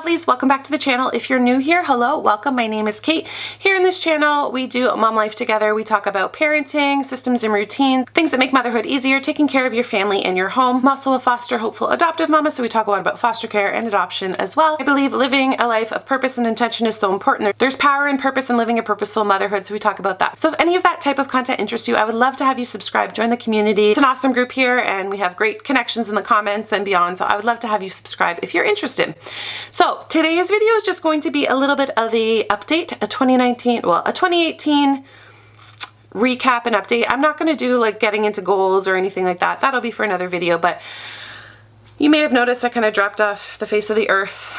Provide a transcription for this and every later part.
Lovelies, welcome back to the channel. If you're new here, hello, welcome. My name is Kate. Here in this channel, we do mom life together. We talk about parenting, systems and routines, things that make motherhood easier, taking care of your family and your home. I'm also a foster, hopeful, adoptive mama, so we talk a lot about foster care and adoption as well. I believe living a life of purpose and intention is so important. There's power and purpose in living a purposeful motherhood, so we talk about that. So if any of that type of content interests you, I would love to have you subscribe, join the community. It's an awesome group here, and we have great connections in the comments and beyond, so I would love to have you subscribe if you're interested. So today's video is just going to be a little bit of the update, a 2018 recap and update. I'm not going to do like getting into goals or anything like that. That'll be for another video, but you may have noticed I kind of dropped off the face of the earth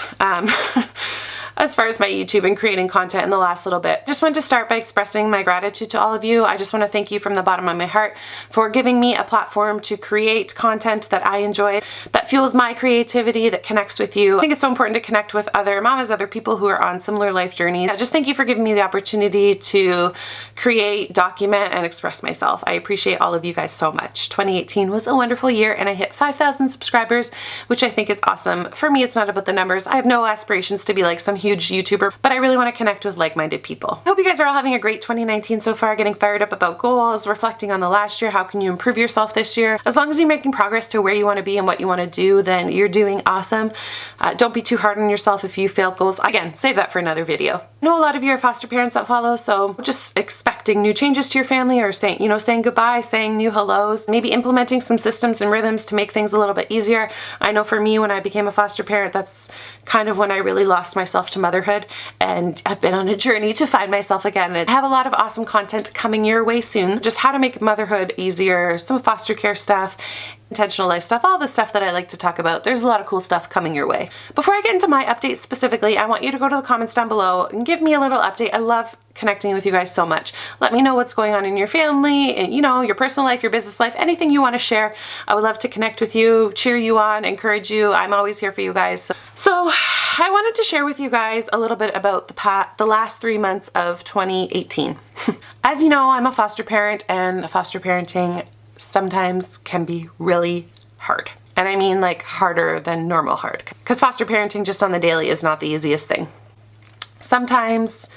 as far as my YouTube and creating content in the last little bit. Just wanted to start by expressing my gratitude to all of you. I just want to thank you from the bottom of my heart for giving me a platform to create content that I enjoy, that fuels my creativity, that connects with you. I think it's so important to connect with other mamas, other people who are on similar life journeys. Just thank you for giving me the opportunity to create, document, and express myself. I appreciate all of you guys so much. 2018 was a wonderful year, and I hit 5,000 subscribers, which I think is awesome. For me, it's not about the numbers. I have no aspirations to be like some huge YouTuber, but I really want to connect with like-minded people. I hope you guys are all having a great 2019 so far, getting fired up about goals, reflecting on the last year, how can you improve yourself this year. As long as you're making progress to where you want to be and what you want to do, then you're doing awesome. Don't be too hard on yourself if you failed goals. Again, save that for another video. I know a lot of you are foster parents that follow, so just expecting new changes to your family, or saying goodbye, saying new hellos, maybe implementing some systems and rhythms to make things a little bit easier. I know for me, when I became a foster parent, that's kind of when I really lost myself to motherhood, and I've been on a journey to find myself again. I have a lot of awesome content coming your way soon, just how to make motherhood easier, some foster care stuff, intentional life stuff, all the stuff that I like to talk about. There's a lot of cool stuff coming your way. Before I get into my update specifically, I want you to go to the comments down below and give me a little update. I love connecting with you guys so much. Let me know what's going on in your family and, your personal life, your business life, anything you want to share. I would love to connect with you, cheer you on, encourage you. I'm always here for you guys. So I wanted to share with you guys a little bit about the last 3 months of 2018. As you know, I'm a foster parent, and foster parenting sometimes can be really hard. And I mean like harder than normal hard, because foster parenting just on the daily is not the easiest thing. Sometimes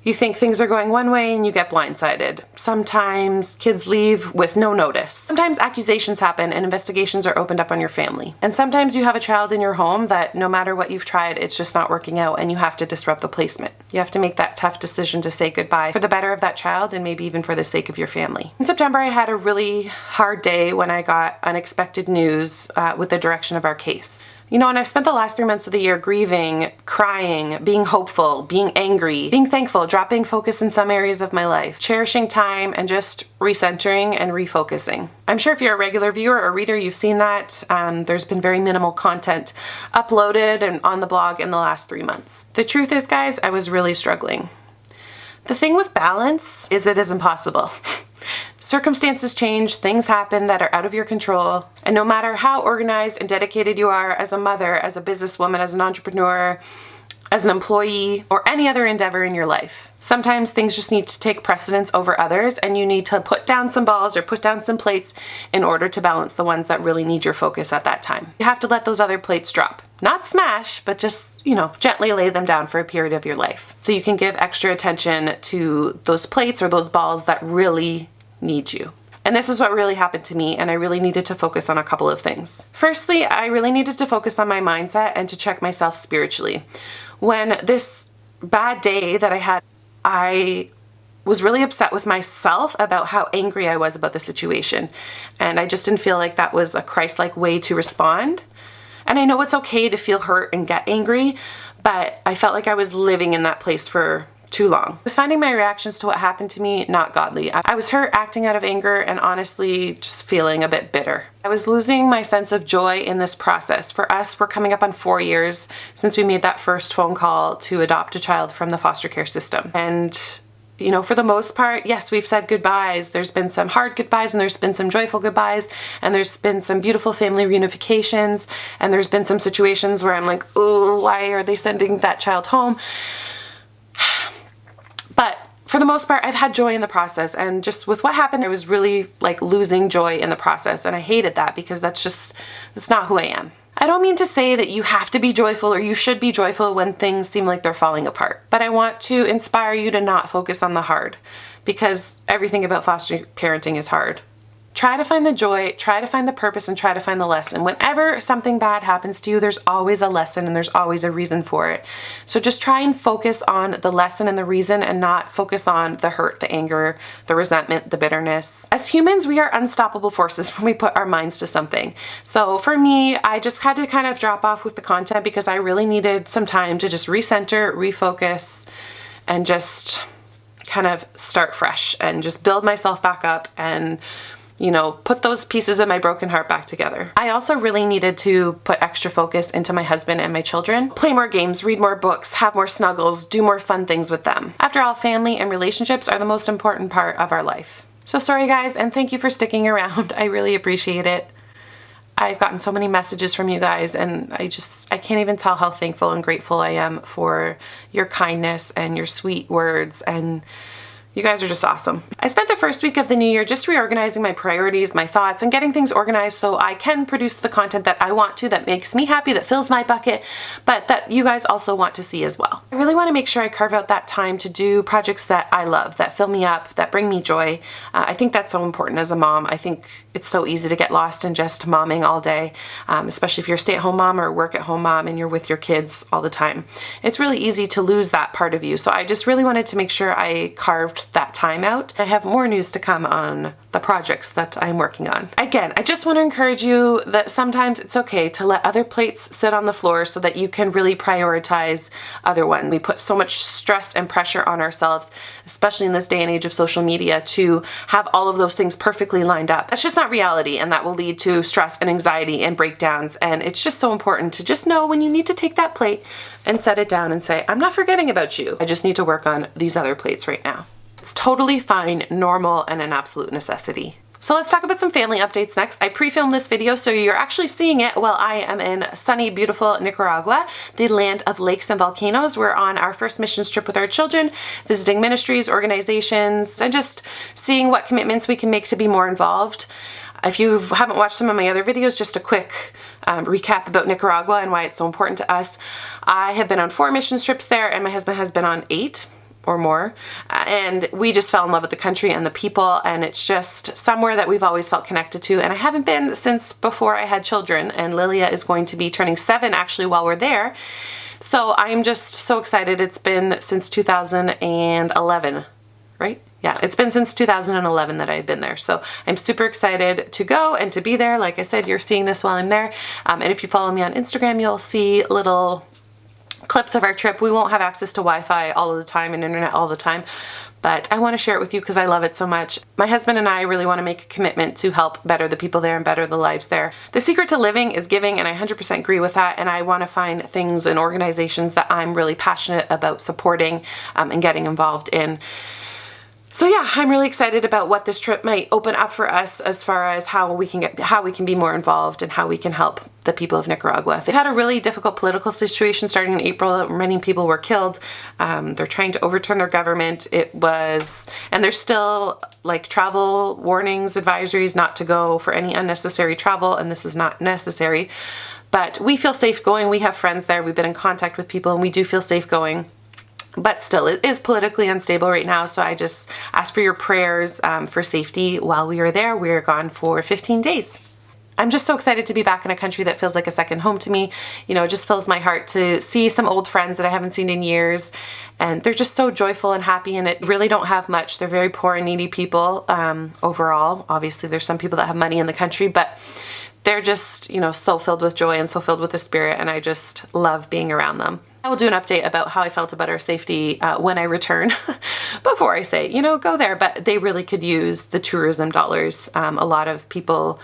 you think things are going one way and you get blindsided. Sometimes kids leave with no notice. Sometimes accusations happen and investigations are opened up on your family. And sometimes you have a child in your home that no matter what you've tried, it's just not working out, and you have to disrupt the placement. You have to make that tough decision to say goodbye for the better of that child, and maybe even for the sake of your family. In September, I had a really hard day when I got unexpected news with the direction of our case. And I've spent the last 3 months of the year grieving, crying, being hopeful, being angry, being thankful, dropping focus in some areas of my life, cherishing time, and just recentering and refocusing. I'm sure if you're a regular viewer or reader, you've seen that. There's been very minimal content uploaded and on the blog in the last 3 months. The truth is, guys, I was really struggling. The thing with balance is it is impossible. Circumstances change, things happen that are out of your control, and no matter how organized and dedicated you are as a mother, as a businesswoman, as an entrepreneur, as an employee, or any other endeavor in your life, sometimes things just need to take precedence over others, and you need to put down some balls or put down some plates in order to balance the ones that really need your focus at that time. You have to let those other plates drop. Not smash, but just, gently lay them down for a period of your life, so you can give extra attention to those plates or those balls that really need you. And this is what really happened to me, and I really needed to focus on a couple of things. Firstly, I really needed to focus on my mindset and to check myself spiritually. When this bad day that I had, I was really upset with myself about how angry I was about the situation, and I just didn't feel like that was a Christ-like way to respond. And I know it's okay to feel hurt and get angry, but I felt like I was living in that place for too long. I was finding my reactions to what happened to me not godly. I was hurt, acting out of anger, and honestly just feeling a bit bitter. I was losing my sense of joy in this process. For us, we're coming up on 4 years since we made that first phone call to adopt a child from the foster care system. And for the most part, yes, we've said goodbyes. There's been some hard goodbyes, and there's been some joyful goodbyes, and there's been some beautiful family reunifications, and there's been some situations where I'm like, oh, why are they sending that child home? But for the most part, I've had joy in the process, and just with what happened, I was really like losing joy in the process, and I hated that because that's not who I am. I don't mean to say that you have to be joyful or you should be joyful when things seem like they're falling apart, but I want to inspire you to not focus on the hard, because everything about foster parenting is hard. Try to find the joy, try to find the purpose, and try to find the lesson. Whenever something bad happens to you, there's always a lesson and there's always a reason for it. So just try and focus on the lesson and the reason and not focus on the hurt, the anger, the resentment, the bitterness. As humans, we are unstoppable forces when we put our minds to something. So for me, I just had to kind of drop off with the content because I really needed some time to just recenter, refocus, and just kind of start fresh and just build myself back up and put those pieces of my broken heart back together. I also really needed to put extra focus into my husband and my children. Play more games, read more books, have more snuggles, do more fun things with them. After all, family and relationships are the most important part of our life. So sorry guys, and thank you for sticking around. I really appreciate it. I've gotten so many messages from you guys, and I can't even tell how thankful and grateful I am for your kindness and your sweet words, and you guys are just awesome. I spent the first week of the new year just reorganizing my priorities, my thoughts, and getting things organized so I can produce the content that I want to, that makes me happy, that fills my bucket, but that you guys also want to see as well. I really want to make sure I carve out that time to do projects that I love, that fill me up, that bring me joy. I think that's so important as a mom. I think it's so easy to get lost in just momming all day, especially if you're a stay-at-home mom or a work-at-home mom and you're with your kids all the time. It's really easy to lose that part of you. So I just really wanted to make sure I carved that time out. I have more news to come on the projects that I'm working on. Again, I just want to encourage you that sometimes it's okay to let other plates sit on the floor so that you can really prioritize other ones. We put so much stress and pressure on ourselves, especially in this day and age of social media, to have all of those things perfectly lined up. That's just not reality, and that will lead to stress and anxiety and breakdowns. And it's just so important to just know when you need to take that plate and set it down and say, I'm not forgetting about you. I just need to work on these other plates right now. It's totally fine, normal, and an absolute necessity. So let's talk about some family updates next. I pre-filmed this video so you're actually seeing it while I am in sunny, beautiful Nicaragua, the land of lakes and volcanoes. We're on our first missions trip with our children, visiting ministries, organizations, and just seeing what commitments we can make to be more involved. If you haven't watched some of my other videos, just a quick recap about Nicaragua and why it's so important to us. I have been on 4 missions trips there, and my husband has been on 8 or more, and we just fell in love with the country and the people, and it's just somewhere that we've always felt connected to. And I haven't been since before I had children, and Lilia is going to be turning 7 actually while we're there. So I'm just so excited. It's been since 2011, right? Yeah, it's been since 2011 that I've been there. So I'm super excited to go and to be there. Like I said, you're seeing this while I'm there. And if you follow me on Instagram, you'll see little clips of our trip. We won't have access to Wi-Fi all of the time and internet all the time, but I want to share it with you because I love it so much. My husband and I really want to make a commitment to help better the people there and better the lives there. The secret to living is giving, and I 100% agree with that, and I want to find things and organizations that I'm really passionate about supporting and getting involved in. So yeah, I'm really excited about what this trip might open up for us as far as how we can be more involved and how we can help the people of Nicaragua. They had a really difficult political situation starting in April. Many people were killed. They're trying to overturn their government. And there's still like travel warnings, advisories not to go for any unnecessary travel, and this is not necessary. But we feel safe going. We have friends there. We've been in contact with people, and we do feel safe going. But still, it is politically unstable right now, so I just ask for your prayers for safety while we are there. We are gone for 15 days. I'm just so excited to be back in a country that feels like a second home to me. You know, it just fills my heart to see some old friends that I haven't seen in years, and they're just so joyful and happy, and it really don't have much. They're very poor and needy people overall. Obviously, there's some people that have money in the country, but they're just, you know, so filled with joy and so filled with the Spirit, and I just love being around them. I will do an update about how I felt about our safety when I return before I say, you know, go there. But they really could use the tourism dollars. A lot of people,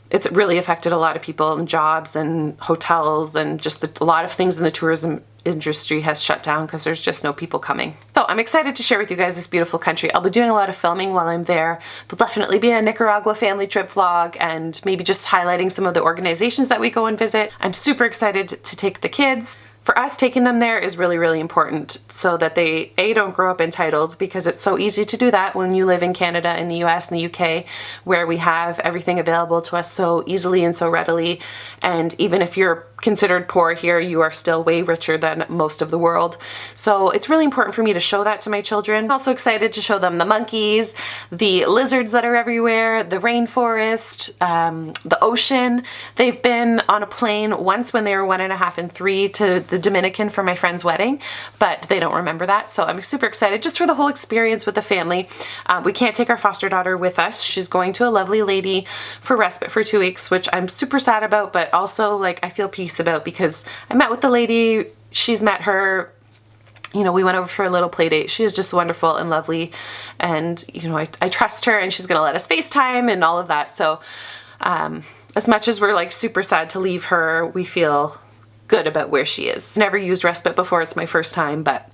it's really affected a lot of people, and jobs and hotels and just a lot of things in the tourism industry has shut down because there's just no people coming. So I'm excited to share with you guys this beautiful country. I'll be doing a lot of filming while I'm there. There'll definitely be a Nicaragua family trip vlog and maybe just highlighting some of the organizations that we go and visit. I'm super excited to take the kids. For us, taking them there is really, really important so that they, A, don't grow up entitled, because it's so easy to do that when you live in Canada, in the US, and the UK, where we have everything available to us so easily and so readily. And even if you're considered poor here, you are still way richer than most of the world. So it's really important for me to show that to my children. I'm also excited to show them the monkeys, the lizards that are everywhere, the rainforest, the ocean. They've been on a plane once when they were 1.5 and 3 to the Dominican for my friend's wedding, but they don't remember that. So I'm super excited just for the whole experience with the family. We can't take our foster daughter with us. She's going to a lovely lady for respite for 2 weeks, which I'm super sad about, but also like I feel peace about, because I met with the lady, she's met her, you know, we went over for a little play date. She is just wonderful and lovely, and you know, I trust her, and she's gonna let us FaceTime and all of that. So as much as we're like super sad to leave her, we feel good about where she is. Never used respite before, it's my first time, but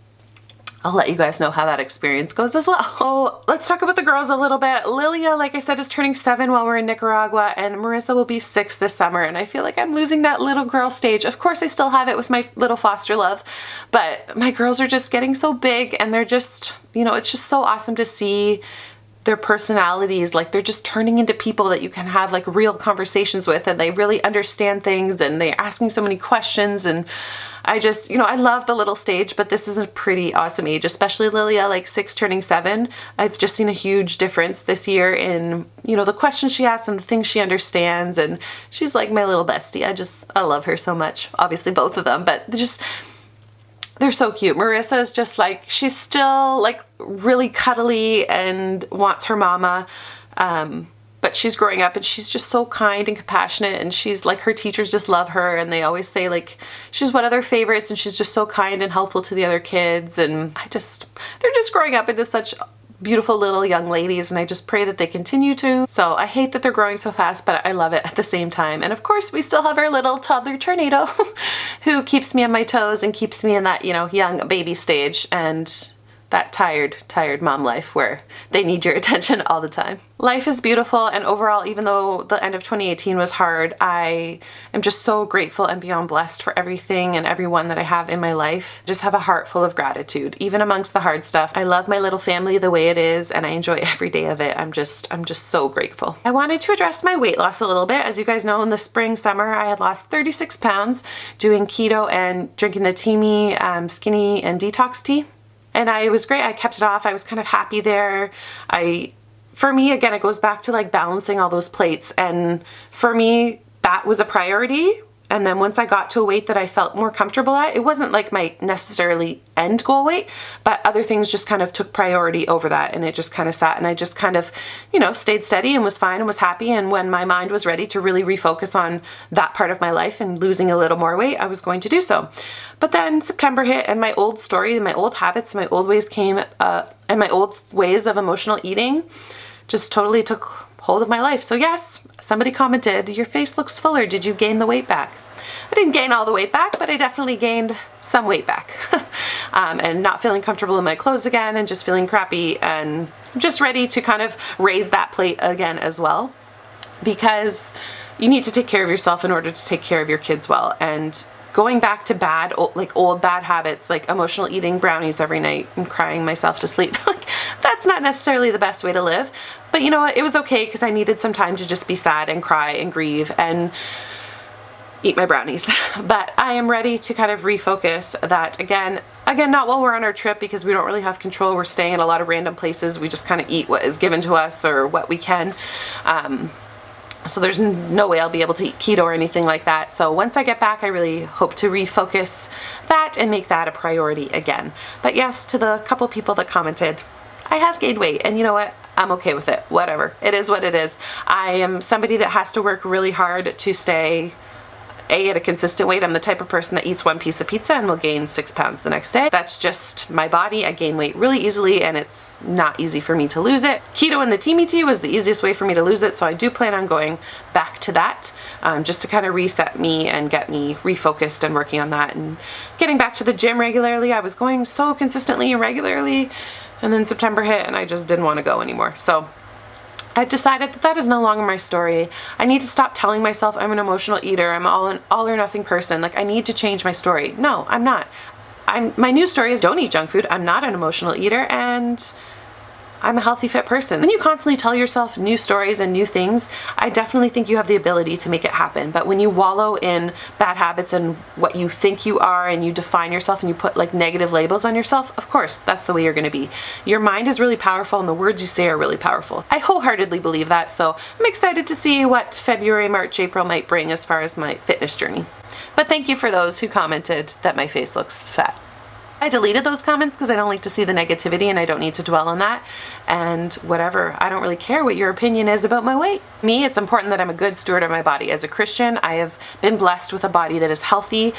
I'll let you guys know how that experience goes as well. Oh, let's talk about the girls a little bit. Lilia, like I said, is turning 7 while we're in Nicaragua, and Marissa will be 6 this summer, and I feel like I'm losing that little girl stage. Of course, I still have it with my little foster love, but my girls are just getting so big, and they're just, you know, it's just so awesome to see their personalities. Like, they're just turning into people that you can have like real conversations with, and they really understand things, and they're asking so many questions, and I just, you know, I love the little stage, but this is a pretty awesome age, especially Lilia, like 6 turning 7. I've just seen a huge difference this year in, you know, the questions she asks and the things she understands, and she's like my little bestie. I love her so much. Obviously both of them, but they're so cute. Marissa is just like, she's still like really cuddly and wants her mama. But she's growing up, and she's just so kind and compassionate, and she's like, her teachers just love her, and they always say like she's one of their favorites, and she's just so kind and helpful to the other kids, and they're just growing up into such beautiful little young ladies, and I just pray that they continue to. So I hate that they're growing so fast, but I love it at the same time. And of course, we still have our little toddler tornado who keeps me on my toes and keeps me in that, you know, young baby stage, and that tired mom life where they need your attention all the time. Life is beautiful, and overall, even though the end of 2018 was hard, I am just so grateful and beyond blessed for everything and everyone that I have in my life. Just have a heart full of gratitude, even amongst the hard stuff. I love my little family the way it is, and I enjoy every day of it. I'm just so grateful. I wanted to address my weight loss a little bit. As you guys know, in the spring, summer, I had lost 36 pounds doing keto and drinking the Teamy skinny and detox tea. And it was great. I kept it off. I was kind of happy there. For me, again, it goes back to like balancing all those plates. And for me, that was a priority. And then once I got to a weight that I felt more comfortable at, it wasn't like my necessarily end goal weight, but other things just kind of took priority over that. And it just kind of sat, and I just kind of, you know, stayed steady and was fine and was happy. And when my mind was ready to really refocus on that part of my life and losing a little more weight, I was going to do so. But then September hit, and my old story and my old habits, my old ways came, and my old ways of emotional eating just totally took hold of my life. So yes, somebody commented, your face looks fuller. Did you gain the weight back? I didn't gain all the weight back, but I definitely gained some weight back. And not feeling comfortable in my clothes again, and just feeling crappy, and just ready to kind of raise that plate again as well. Because you need to take care of yourself in order to take care of your kids well. And going back to old bad habits, like emotional eating brownies every night and crying myself to sleep, that's not necessarily the best way to live. But you know what? It was okay, because I needed some time to just be sad and cry and grieve and eat my brownies. But I am ready to kind of refocus that again, not while we're on our trip, because we don't really have control. We're staying in a lot of random places. We just kind of eat what is given to us or what we can. So there's no way I'll be able to eat keto or anything like that. So once I get back, I really hope to refocus that and make that a priority again. But yes, to the couple people that commented, I have gained weight, and you know what? I'm okay with it. Whatever. It is what it is. I am somebody that has to work really hard to stay at a consistent weight. I'm the type of person that eats one piece of pizza and will gain 6 pounds the next day. That's just my body. I gain weight really easily, and it's not easy for me to lose it. Keto and the teamy tea was the easiest way for me to lose it, so I do plan on going back to that, just to kind of reset me and get me refocused and working on that and getting back to the gym regularly. I was going so consistently and regularly, and then September hit and I just didn't want to go anymore. So I've decided that that is no longer my story. I need to stop telling myself I'm an emotional eater, I'm an all or nothing person. Like, I need to change my story. No, I'm not. My new story is don't eat junk food. I'm not an emotional eater, and I'm a healthy, fit person. When you constantly tell yourself new stories and new things, I definitely think you have the ability to make it happen. But when you wallow in bad habits and what you think you are, and you define yourself and you put like negative labels on yourself, of course, that's the way you're gonna be. Your mind is really powerful and the words you say are really powerful. I wholeheartedly believe that, so I'm excited to see what February, March, April might bring as far as my fitness journey. But thank you for those who commented that my face looks fat. I deleted those comments because I don't like to see the negativity and I don't need to dwell on that. And whatever, I don't really care what your opinion is about my weight. Me, it's important that I'm a good steward of my body. As a Christian, I have been blessed with a body that is healthy.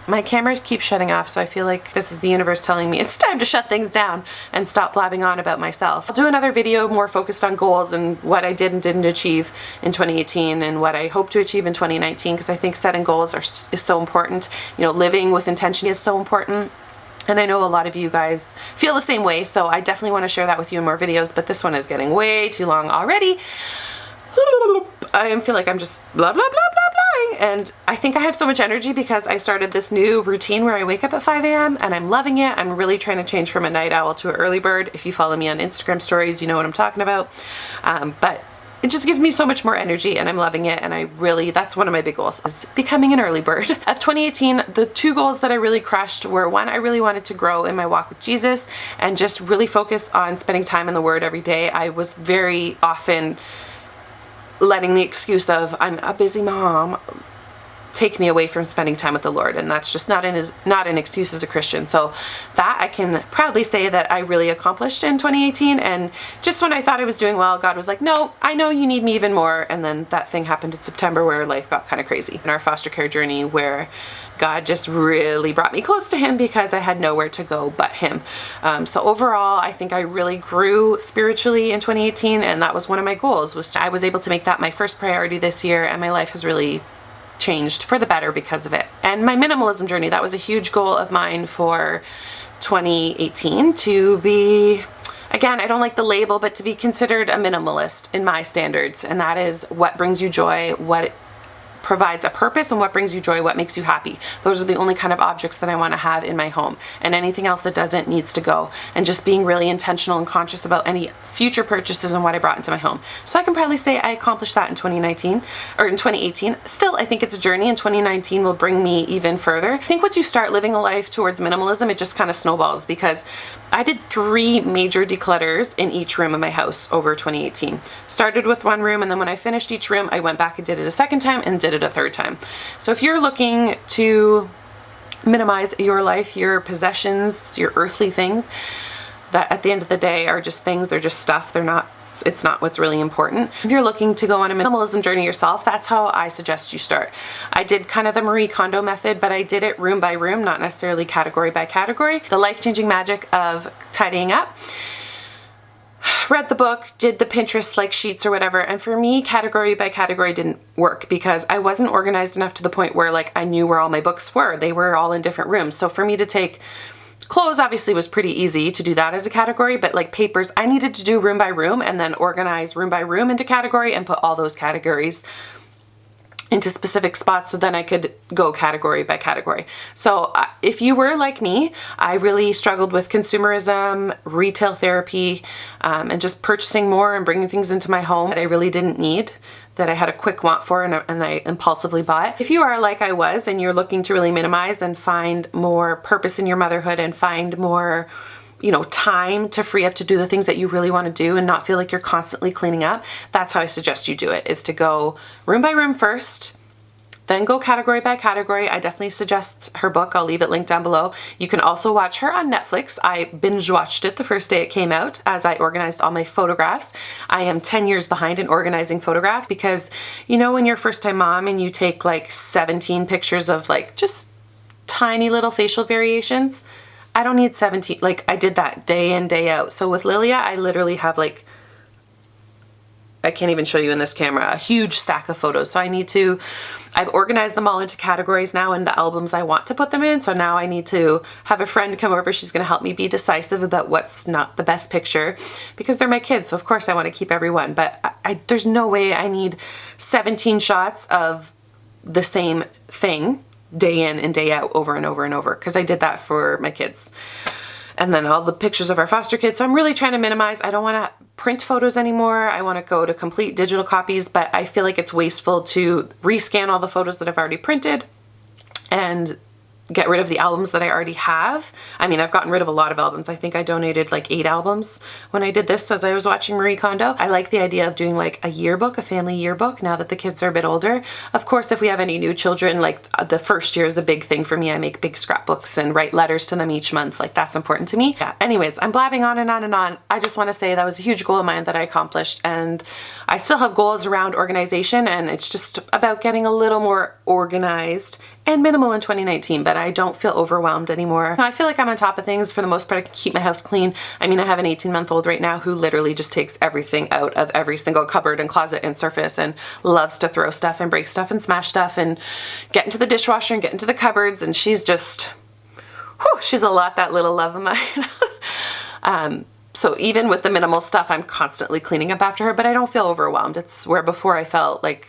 My camera keeps shutting off, so I feel like this is the universe telling me it's time to shut things down and stop blabbing on about myself. I'll do another video more focused on goals and what I did and didn't achieve in 2018 and what I hope to achieve in 2019, because I think setting goals is so important. You know, living with intention is so important. And I know a lot of you guys feel the same way, so I definitely want to share that with you in more videos, but this one is getting way too long already. I feel like I'm just blah, blah, blah, blah, blah. And I think I have so much energy because I started this new routine where I wake up at 5 a.m. and I'm loving it. I'm really trying to change from a night owl to an early bird. If you follow me on Instagram stories, you know what I'm talking about. But it just gives me so much more energy and I'm loving it. And that's one of my big goals, is becoming an early bird. Of 2018, the two goals that I really crushed were, one, I really wanted to grow in my walk with Jesus and just really focus on spending time in the Word every day. I was very often letting the excuse of I'm a busy mom take me away from spending time with the Lord, and that's just not an excuse as a Christian. So that I can proudly say that I really accomplished in 2018, and just when I thought I was doing well, God was like, no, I know you need me even more. And then that thing happened in September where life got kind of crazy in our foster care journey, where God just really brought me close to Him because I had nowhere to go but Him. So overall, I think I really grew spiritually in 2018, and that was one of my goals. I was able to make that my first priority this year, and my life has really changed for the better because of it. And my minimalism journey, that was a huge goal of mine for 2018, to be, again, I don't like the label, but to be considered a minimalist in my standards. And that is what brings you joy, what provides a purpose, and what brings you joy, what makes you happy. Those are the only kind of objects that I want to have in my home, and anything else that doesn't needs to go. And just being really intentional and conscious about any future purchases and what I brought into my home. So I can probably say I accomplished that in 2019 or in 2018. Still, I think it's a journey, and 2019 will bring me even further. I think once you start living a life towards minimalism, it just kind of snowballs, because I did 3 major declutters in each room of my house over 2018. Started with one room, and then when I finished each room, I went back and did it a second time and did it a third time. So if you're looking to minimize your life, your possessions, your earthly things, that at the end of the day are just things, they're just stuff, it's not what's really important. If you're looking to go on a minimalism journey yourself, that's how I suggest you start. I did kind of the Marie Kondo method, but I did it room by room, not necessarily category by category. The life-changing magic of tidying up. Read the book, did the Pinterest like sheets or whatever, and for me, category by category didn't work because I wasn't organized enough to the point where like I knew where all my books were. They were all in different rooms. So for me to take clothes, obviously was pretty easy to do that as a category, but like papers, I needed to do room by room and then organize room by room into category and put all those categories into specific spots, so then I could go category by category. So if you were like me, I really struggled with consumerism, retail therapy, and just purchasing more and bringing things into my home that I really didn't need, that I had a quick want for and I impulsively bought. If you are like I was and you're looking to really minimize and find more purpose in your motherhood and find more, time to free up to do the things that you really want to do and not feel like you're constantly cleaning up, that's how I suggest you do it, is to go room by room first, then go category by category. I definitely suggest her book. I'll leave it linked down below. You can also watch her on Netflix. I binge watched it the first day it came out as I organized all my photographs. I am 10 years behind in organizing photographs because, you know, when you're a first time mom and you take like 17 pictures of like just tiny little facial variations, I don't need 17. Like I did that day in, day out. So with Lilia, I literally have like, I can't even show you in this camera, a huge stack of photos. So I've organized them all into categories now and the albums I want to put them in. So now I need to have a friend come over. She's going to help me be decisive about what's not the best picture because they're my kids. So of course I want to keep everyone, but there's no way I need 17 shots of the same thing day in and day out over and over and over because I did that for my kids. And then all the pictures of our foster kids. So I'm really trying to minimize. I don't want to print photos anymore. I want to go to complete digital copies, but I feel like it's wasteful to rescan all the photos that I've already printed and get rid of the albums that I already have. I mean, I've gotten rid of a lot of albums. I think I donated like 8 albums when I did this as I was watching Marie Kondo. I like the idea of doing like a yearbook, a family yearbook, now that the kids are a bit older. Of course, if we have any new children, like the first year is the big thing for me. I make big scrapbooks and write letters to them each month. Like that's important to me. Yeah. Anyways, I'm blabbing on and on and on. I just want to say that was a huge goal of mine that I accomplished, and I still have goals around organization, and it's just about getting a little more organized and minimal in 2019, but I don't feel overwhelmed anymore. I feel like I'm on top of things for the most part. I can keep my house clean. I mean, I have an 18-month-old right now who literally just takes everything out of every single cupboard and closet and surface and loves to throw stuff and break stuff and smash stuff and get into the dishwasher and get into the cupboards, and she's just, whew, she's a lot, that little love of mine. So even with the minimal stuff, I'm constantly cleaning up after her, but I don't feel overwhelmed. It's where before I felt like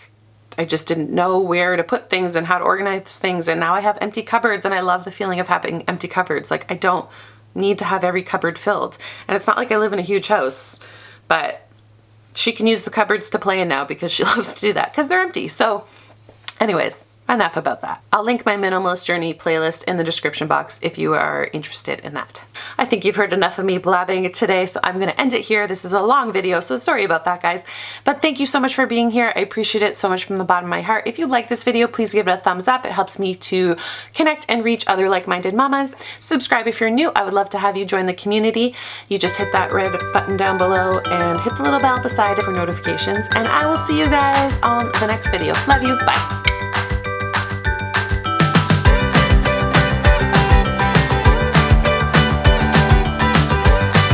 I just didn't know where to put things and how to organize things. And now I have empty cupboards, and I love the feeling of having empty cupboards. Like I don't need to have every cupboard filled. And it's not like I live in a huge house, but she can use the cupboards to play in now because she loves to do that because they're empty. So anyways, enough about that. I'll link my minimalist journey playlist in the description box if you are interested in that. I think you've heard enough of me blabbing today, so I'm going to end it here. This is a long video, so sorry about that, guys. But thank you so much for being here. I appreciate it so much from the bottom of my heart. If you like this video, please give it a thumbs up. It helps me to connect and reach other like-minded mamas. Subscribe if you're new. I would love to have you join the community. You just hit that red button down below and hit the little bell beside it for notifications. And I will see you guys on the next video. Love you. Bye.